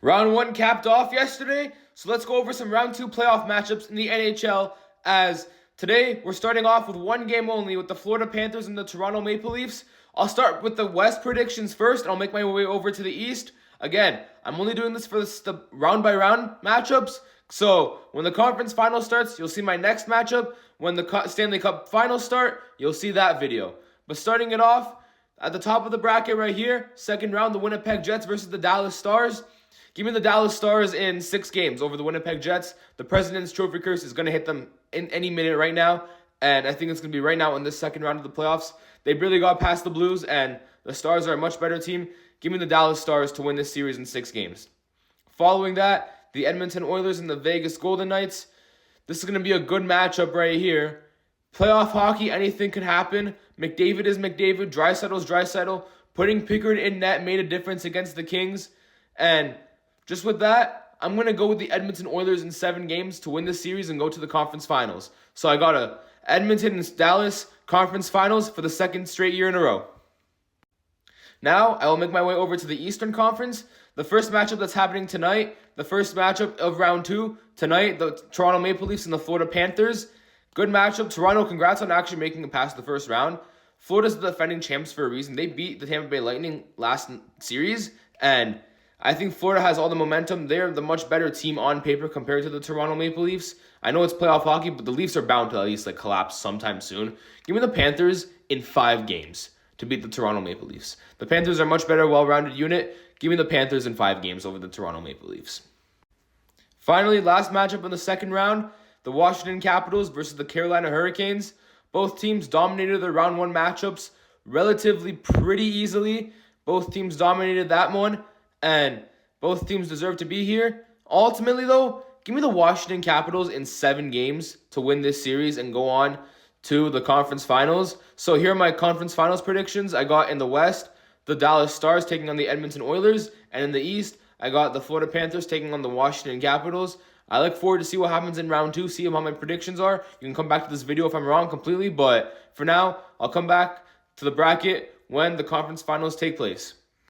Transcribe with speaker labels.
Speaker 1: Round 1 capped off yesterday, so let's go over some round 2 playoff matchups in the NHL as today we're starting off with one game only with the Florida Panthers and the Toronto Maple Leafs. I'll start with the West predictions first, and I'll make my way over to the East. Again, I'm only doing this for the round-by-round matchups, so when the conference final starts, you'll see my next matchup. When the Stanley Cup finals start, you'll see that video. But starting it off, at the top of the bracket right here, second round, the Winnipeg Jets versus the Dallas Stars. Give me the Dallas Stars in 6 games over the Winnipeg Jets. The President's Trophy curse is going to hit them in any minute right now, and I think it's going to be right now in this second round of the playoffs. They barely got past the Blues, and the Stars are a much better team. Give me the Dallas Stars to win this series in 6 games. Following that, the Edmonton Oilers and the Vegas Golden Knights. This is going to be a good matchup right here. Playoff hockey, anything can happen. McDavid is McDavid. Draisaitl is Draisaitl. Putting Pickard in net made a difference against the Kings. And just with that, I'm going to go with the Edmonton Oilers in 7 games to win this series and go to the conference finals. So I got a Edmonton and Dallas conference finals for the 2nd straight year in a row. Now, I will make my way over to the Eastern Conference. The first matchup that's happening tonight, the first matchup of round 2, tonight, the Toronto Maple Leafs and the Florida Panthers. Good matchup. Toronto, congrats on actually making it past the first round. Florida's the defending champs for a reason. They beat the Tampa Bay Lightning last series, and I think Florida has all the momentum. They're the much better team on paper compared to the Toronto Maple Leafs. I know it's playoff hockey, but the Leafs are bound to at least collapse sometime soon. Give me the Panthers in 5 games to beat the Toronto Maple Leafs. The Panthers are a much better, well-rounded unit. Give me the Panthers in 5 games over the Toronto Maple Leafs. Finally, last matchup in the second round, the Washington Capitals versus the Carolina Hurricanes. Both teams dominated their round 1 matchups relatively pretty easily. Both teams dominated that one, and both teams deserve to be here. Ultimately, though, give me the Washington Capitals in 7 games to win this series and go on to the conference finals. So here are my conference finals predictions. I got in the West, the Dallas Stars taking on the Edmonton Oilers, and in the East, I got the Florida Panthers taking on the Washington Capitals. I look forward to see what happens in round 2, see how my predictions are. You can come back to this video if I'm wrong completely, but for now, I'll come back to the bracket when the conference finals take place.